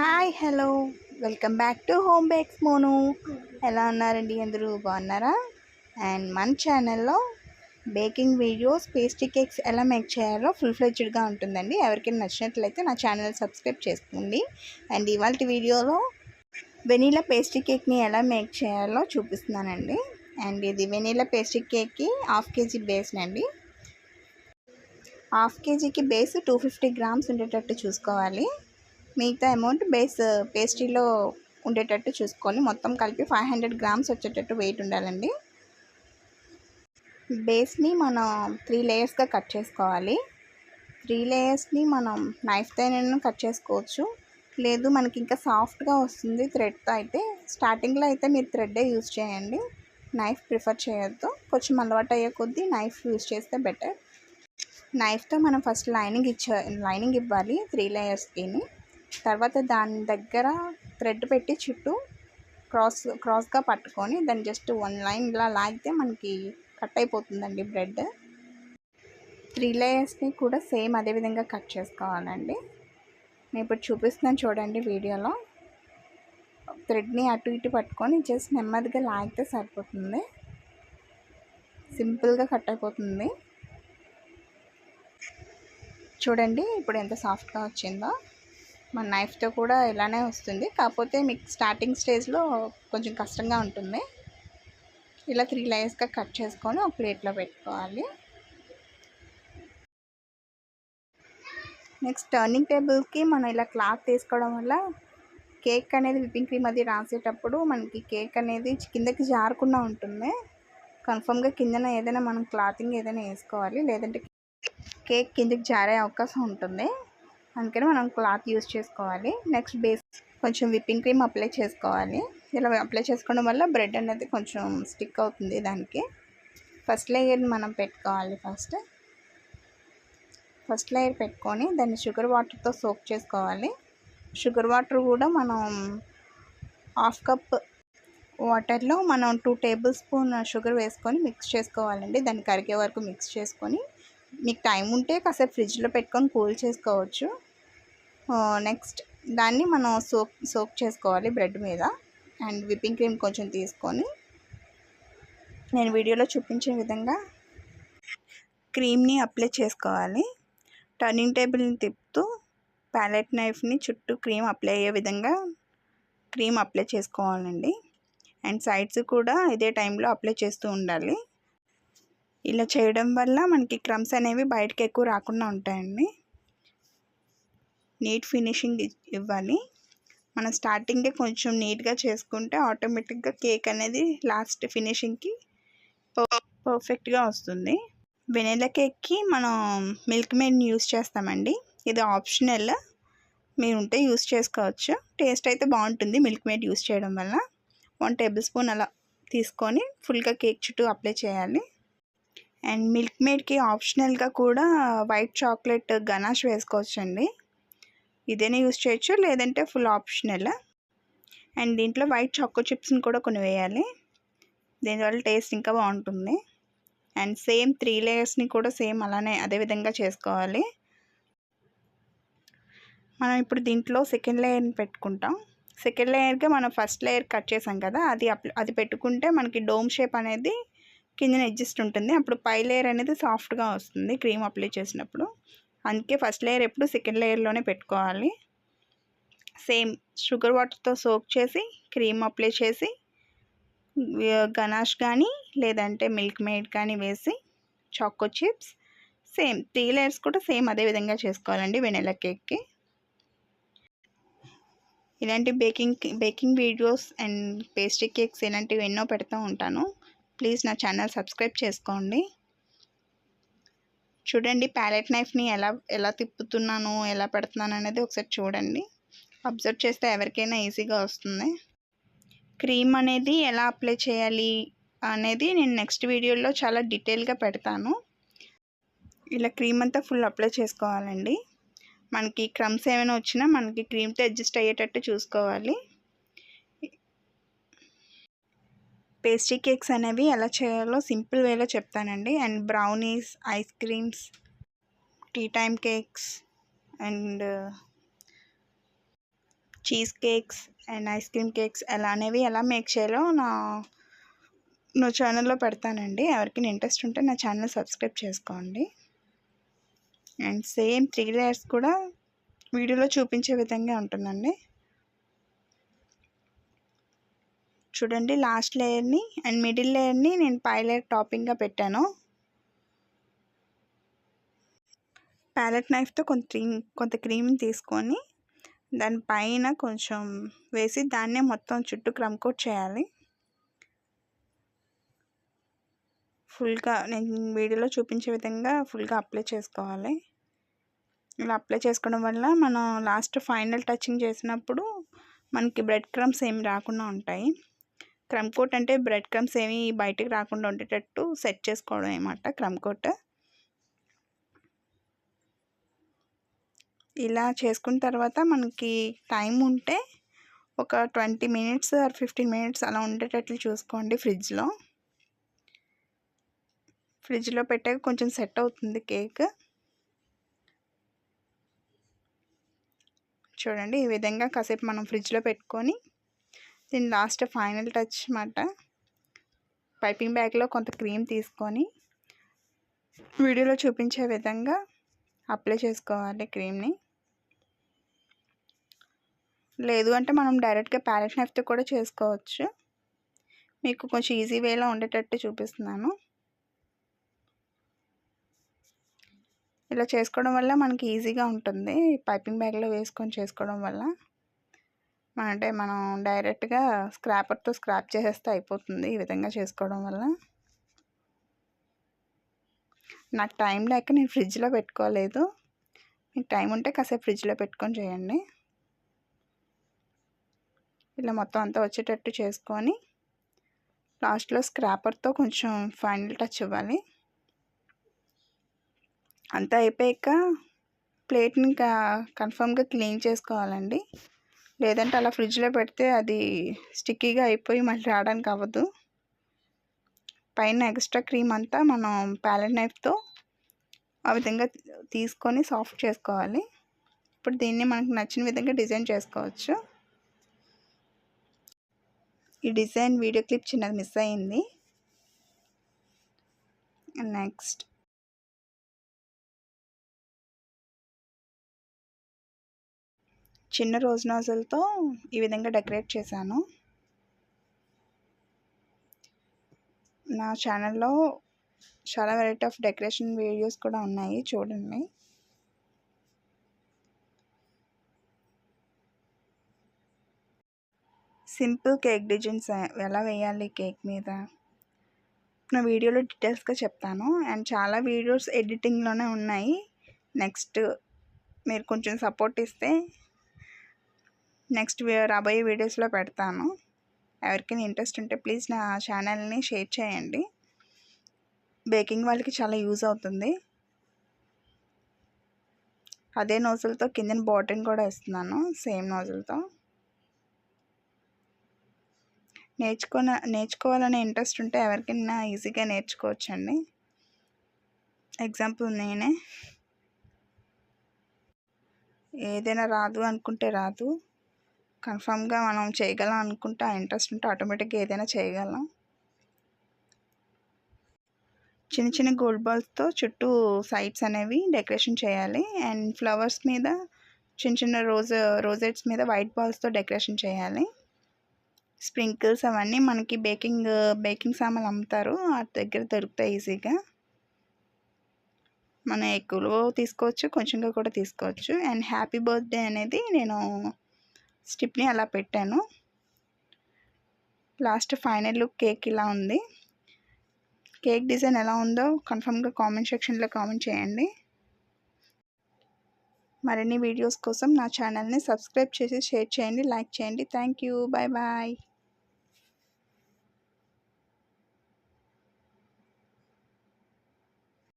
Hi hello welcome back to home bakes Monu. ఎలా ఉన్నారండి? అందరూ బాగున్నారా? అండ్ మన ఛానల్లో బేకింగ్ వీడియోస్, పేస్ట్రీ కేక్స్ ఎలా మేక్ చేయాలో ఫుల్ ఫ్లెడ్జ్డ్గా ఉంటుందండి. ఎవరికైనా నచ్చినట్లయితే నా ఛానల్ సబ్స్క్రైబ్ చేసుకోండి. అండ్ ఇవాళ వీడియోలో వెనీలా పేస్ట్రీ కేక్ని ఎలా మేక్ చేయాలో చూపిస్తున్నానండి. అండ్ ఇది వెనీలా పేస్ట్రీ కేక్కి 1/2 kg బేస్ అండి. 1/2 kgకి బేస్ 250 grams ఉండేటట్టు చూసుకోవాలి. మిగతా అమౌంట్ పేస్ట్రీలో ఉండేటట్టు చూసుకొని మొత్తం కలిపి 500 grams వచ్చేటట్టు వెయిట్ ఉండాలండి. బేస్ని మనం 3 లేయర్స్గా కట్ చేసుకోవాలి. 3 లేయర్స్ని మనం నైఫ్తో అయినా కట్ చేసుకోవచ్చు. లేదు మనకి ఇంకా సాఫ్ట్గా వస్తుంది థ్రెడ్తో అయితే, స్టార్టింగ్లో అయితే మీరు థ్రెడ్డే యూజ్ చేయండి, నైఫ్ ప్రిఫర్ చేయొద్దు. కొంచెం అలవాటు అయ్యే కొద్దీ నైఫ్ యూజ్ చేస్తే బెటర్. నైఫ్తో మనం ఫస్ట్ లైనింగ్ ఇవ్వాలి 3 లేయర్స్కి. తర్వాత దాని దగ్గర థ్రెడ్ పెట్టి చుట్టూ క్రాస్గా పట్టుకొని దాన్ని జస్ట్ 1 లైన్ ఇలా లాగితే మనకి కట్ అయిపోతుందండి బ్రెడ్. 3 లేయర్స్ని కూడా సేమ్ అదే విధంగా కట్ చేసుకోవాలండి. నేను ఇప్పుడు చూపిస్తున్నాను చూడండి వీడియోలో. థ్రెడ్ని అటు ఇటు పట్టుకొని జస్ట్ నెమ్మదిగా లాగితే సరిపోతుంది, సింపుల్గా కట్ అయిపోతుంది. చూడండి ఇప్పుడు ఎంత సాఫ్ట్గా వచ్చిందో. మన నైఫ్తో కూడా ఇలానే వస్తుంది, కాకపోతే మీకు స్టార్టింగ్ స్టేజ్లో కొంచెం కష్టంగా ఉంటుంది. ఇలా 3 లేయర్స్గా కట్ చేసుకొని ఒక ప్లేట్లో పెట్టుకోవాలి. నెక్స్ట్ టర్నింగ్ టేబుల్కి మనం ఇలా క్లాత్ తీసుకోవడం వల్ల కేక్ అనేది విప్పింగ్ క్రీమ్ అది రాసేటప్పుడు మనకి కేక్ అనేది కిందకి జారకుండా ఉంటుంది. కన్ఫర్మ్గా కిందన ఏదైనా మనం క్లాతింగ్ ఏదైనా వేసుకోవాలి, లేదంటే కేక్ కిందకి జారే అవకాశం ఉంటుంది. అందుకని మనం క్లాత్ యూజ్ చేసుకోవాలి. నెక్స్ట్ బేస్ కొంచెం విప్పింగ్ క్రీమ్ అప్లై చేసుకోవాలి. ఇలా అప్లై చేసుకోవడం వల్ల బ్రెడ్ అనేది కొంచెం స్టిక్ అవుతుంది దానికి. ఫస్ట్ లేయర్ని మనం పెట్టుకోవాలి. ఫస్ట్ లేయర్ పెట్టుకొని దాన్ని షుగర్ వాటర్తో సోక్ చేసుకోవాలి. షుగర్ వాటర్ కూడా మనం 1/2 కప్ వాటర్లో మనం 2 టేబుల్ స్పూన్ షుగర్ వేసుకొని మిక్స్ చేసుకోవాలండి. దాన్ని కరిగే వరకు మిక్స్ చేసుకొని, మీకు టైం ఉంటే కాసేపు ఫ్రిడ్జ్లో పెట్టుకొని కూల్ చేసుకోవచ్చు. నెక్స్ట్ దాన్ని మనం సోక్ చేసుకోవాలి బ్రెడ్ మీద. అండ్ విప్పింగ్ క్రీమ్ కొంచెం తీసుకొని నేను వీడియోలో చూపించిన విధంగా క్రీమ్ని అప్లై చేసుకోవాలి. టర్నింగ్ టేబుల్ని తిప్పుతూ ప్యాలెట్ నైఫ్ని చుట్టూ క్రీమ్ అప్లై అయ్యే విధంగా క్రీమ్ అప్లై చేసుకోవాలండి. అండ్ సైడ్స్ కూడా ఇదే టైంలో అప్లై చేస్తూ ఉండాలి. ఇలా చేయడం వల్ల మనకి క్రమ్స్ అనేవి బయటకు ఎక్కువ రాకుండా ఉంటాయండి. నీట్ ఫినిషింగ్ ఇవ్వాలి. మనం స్టార్టింగే కొంచెం నీట్గా చేసుకుంటే ఆటోమేటిక్గా కేక్ అనేది లాస్ట్ ఫినిషింగ్కి పర్ఫెక్ట్గా వస్తుంది. వెనిలా కేక్కి మనం మిల్క్ మేడ్ని యూస్ చేస్తామండి. ఇది ఆప్షనల్, మీరు ఉంటే యూస్ చేసుకోవచ్చు. టేస్ట్ అయితే బాగుంటుంది మిల్క్ మేడ్ యూస్ చేయడం వల్ల. 1 టేబుల్ స్పూన్ అలా తీసుకొని ఫుల్గా కేక్ చుట్టూ అప్లై చేయాలి. అండ్ మిల్క్ మేడ్కి ఆప్షనల్గా కూడా వైట్ చాక్లెట్ గనాష్ వేసుకోవచ్చండి. ఇదేనే యూస్ చేయొచ్చు, లేదంటే ఫుల్ ఆప్షనల్. అండ్ దీంట్లో వైట్ చాకో చిప్స్ని కూడా కొన్ని వేయాలి, దీనివల్ల టేస్ట్ ఇంకా బాగుంటుంది. అండ్ సేమ్ 3 లేయర్స్ని కూడా సేమ్ అలానే అదే విధంగా చేసుకోవాలి. మనం ఇప్పుడు దీంట్లో సెకండ్ లేయర్ని పెట్టుకుంటాం. సెకండ్ లేయర్గా మనం ఫస్ట్ లేయర్ కట్ చేసాం కదా, అది పెట్టుకుంటే మనకి డోమ్ షేప్ అనేది కిందన అడ్జస్ట్ ఉంటుంది. అప్పుడు పై లేయర్ అనేది సాఫ్ట్గా వస్తుంది క్రీమ్ అప్లై చేసినప్పుడు. అందుకే ఫస్ట్ లేయర్ ఎప్పుడు సెకండ్ లేయర్లోనే పెట్టుకోవాలి. సేమ్ షుగర్ వాటర్తో సోక్ చేసి క్రీమ్ అప్లై చేసి గనాష్ కానీ లేదంటే మిల్క్ మేడ్ కానీ వేసి చాకో చిప్స్ సేమ్ 3 లేయర్స్ కూడా సేమ్ అదే విధంగా చేసుకోవాలండి వెనిలా కేక్కి. ఇలాంటి baking videos and pastry cakes ఇలాంటివి ఎన్నో పెడుతూ ఉంటాను. ప్లీజ్ నా ఛానల్ సబ్స్క్రైబ్ చేసుకోండి. చూడండి ప్యాలెట్ నైఫ్ని ఎలా తిప్పుతున్నాను, ఎలా పెడుతున్నాను అనేది ఒకసారి చూడండి. అబ్జర్వ్ చేస్తే ఎవరికైనా ఈజీగా వస్తుంది. క్రీమ్ అనేది ఎలా అప్లై చేయాలి అనేది నేను నెక్స్ట్ వీడియోలో చాలా డీటెయిల్గా పెడతాను. ఇలా క్రీమ్ అంతా ఫుల్ అప్లై చేసుకోవాలండి. మనకి క్రమ్స్ ఏమైనా వచ్చినా మనకి క్రీమ్తో అడ్జస్ట్ అయ్యేటట్టు చూసుకోవాలి. పేస్ట్రీ కేక్స్ అనేవి ఎలా చేయాలో సింపుల్ వేలో చెప్తానండి. And brownies, ice creams, tea time cakes and cheese cakes and ice cream cakes ఎలా మేక్ చేయాలో నా ఛానల్లో పెడతానండి. ఎవరికైనా ఇంట్రెస్ట్ ఉంటే నా ఛానల్ సబ్స్క్రైబ్ చేసుకోండి. అండ్ సేమ్ 3 లేయర్స్ కూడా వీడియోలో చూపించే విధంగా ఉంటుందండి. చూడండి, లాస్ట్ లేయర్ని అండ్ మిడిల్ లేయర్ని నేను పై లేయర్ టాపింగ్గా పెట్టాను. ప్యాలెట్ నైఫ్తో కొంత క్రీమ్ని తీసుకొని దానిపైన కొంచెం వేసి దాన్నే మొత్తం చుట్టూ క్రమ్ కోట్ చేయాలి. ఫుల్గా నేను వీడియోలో చూపించే విధంగా ఫుల్గా అప్లై చేసుకోవాలి. ఇలా అప్లై చేసుకోవడం వల్ల మనం లాస్ట్ ఫైనల్ టచింగ్ చేసినప్పుడు మనకి బ్రెడ్ క్రమ్స్ ఏమి రాకుండా ఉంటాయి. క్రమ్ కోట్ అంటే బ్రెడ్ క్రమ్స్ ఏమి బయటికి రాకుండా ఉండేటట్టు సెట్ చేసుకోవడం అన్నమాట క్రమ్ కోట్. ఇలా చేసుకున్న తర్వాత మనకి టైం ఉంటే ఒక 20 మినిట్స్ ఆర్ 15 మినిట్స్ అలా ఉండేటట్లు చూసుకోండి. ఫ్రిడ్జ్లో పెట్టాక కొంచెం సెట్ అవుతుంది కేక్. చూడండి, ఈ విధంగా కాసేపు మనం ఫ్రిడ్జ్లో పెట్టుకొని దీని లాస్ట్ ఫైనల్ టచ్ మాట పైపింగ్ బ్యాగ్లో కొంత క్రీమ్ తీసుకొని వీడియోలో చూపించే విధంగా అప్లై చేసుకోవాలి క్రీమ్ని. లేదు అంటే మనం డైరెక్ట్గా ప్యాలెట్ నైఫ్తో కూడా చేసుకోవచ్చు. మీకు కొంచెం ఈజీ వేలో ఉండేటట్టు చూపిస్తున్నాను. ఇలా చేసుకోవడం వల్ల మనకి ఈజీగా ఉంటుంది. పైపింగ్ బ్యాగ్లో వేసుకొని చేసుకోవడం వల్ల అంటే మనం డైరెక్ట్గా స్క్రాపర్తో స్క్రాప్ చేసేస్తే అయిపోతుంది. ఈ విధంగా చేసుకోవడం వల్ల నాకు టైం లేక నేను ఫ్రిడ్జ్లో పెట్టుకోలేదు. మీకు టైం ఉంటే కాసేపు ఫ్రిడ్జ్లో పెట్టుకొని చేయండి. ఇలా మొత్తం అంతా వచ్చేటట్టు చేసుకొని లాస్ట్లో స్క్రాపర్తో కొంచెం ఫైనల్ టచ్ ఇవ్వాలి. అంతా అయిపోయాక ప్లేట్ని కన్ఫర్మ్గా క్లీన్ చేసుకోవాలండి. లేదంటే అలా ఫ్రిడ్జ్లో పెడితే అది స్టిక్కీగా అయిపోయి మళ్ళీ రావడానికి అవ్వదు. పైన ఎక్స్ట్రా క్రీమ్ అంతా మనం ప్యాలెట్ నైఫ్తో ఆ విధంగా తీసుకొని సాఫ్ట్ చేసుకోవాలి. ఇప్పుడు దీన్ని మనకు నచ్చిన విధంగా డిజైన్ చేసుకోవచ్చు. ఈ డిజైన్ వీడియో క్లిప్ చిన్నది మిస్ అయింది. నెక్స్ట్ చిన్న రోజ్ నాజల్తో ఈ విధంగా డెకరేట్ చేశాను. నా ఛానల్లో చాలా వెరైటీ ఆఫ్ డెకరేషన్ వీడియోస్ కూడా ఉన్నాయి, చూడండి. సింపుల్ కేక్ డిజైన్స్ ఎలా వేయాలి కేక్ మీద నా వీడియోలో డీటెయిల్స్గా చెప్తాను. అండ్ చాలా వీడియోస్ ఎడిటింగ్లోనే ఉన్నాయి. నెక్స్ట్ మీరు కొంచెం సపోర్ట్ ఇస్తే నెక్స్ట్ రాబోయే వీడియోస్లో పెడతాను. ఎవరికైనా ఇంట్రెస్ట్ ఉంటే ప్లీజ్ నా ఛానల్ని షేర్ చేయండి. బేకింగ్ వాళ్ళకి చాలా యూజ్ అవుతుంది. అదే నోజులతో కింద బాటిల్ కూడా ఇస్తున్నాను, సేమ్ నోజులతో. నేర్చుకోవాలనే ఇంట్రెస్ట్ ఉంటే ఎవరికైనా ఈజీగా నేర్చుకోవచ్చండి. ఎగ్జాంపుల్ నేనే. ఏదైనా రాదు అనుకుంటే రాదు, కన్ఫామ్గా మనం చేయగలం అనుకుంటే ఆ ఇంట్రెస్ట్ ఉంటే ఆటోమేటిక్గా ఏదైనా చేయగలం. చిన్న చిన్న గోల్డ్ బాల్స్తో చుట్టూ సైడ్స్ అనేవి డెకరేషన్ చేయాలి. అండ్ ఫ్లవర్స్ మీద చిన్న చిన్న రోజెట్స్ మీద వైట్ బాల్స్తో డెకరేషన్ చేయాలి. స్ప్రింకిల్స్ అవన్నీ మనకి బేకింగ్ సామాన్లు అమ్ముతారు, ఆ దగ్గర దొరుకుతాయి ఈజీగా. మనం ఎక్కువలో తీసుకోవచ్చు, కొంచెంగా కూడా తీసుకోవచ్చు. అండ్ హ్యాపీ బర్త్డే అనేది నేను స్టిప్ని అలా పెట్టాను. లాస్ట్ ఫైనల్ లుక్ కేక్ ఇలా ఉంది. కేక్ డిజైన్ ఎలా ఉందో కన్ఫర్మ్గా కామెంట్ సెక్షన్లో కామెంట్ చేయండి. మరిన్ని వీడియోస్ కోసం నా ఛానల్ని సబ్స్క్రైబ్ చేసి షేర్ చేయండి, లైక్ చేయండి. Thank you. Bye bye.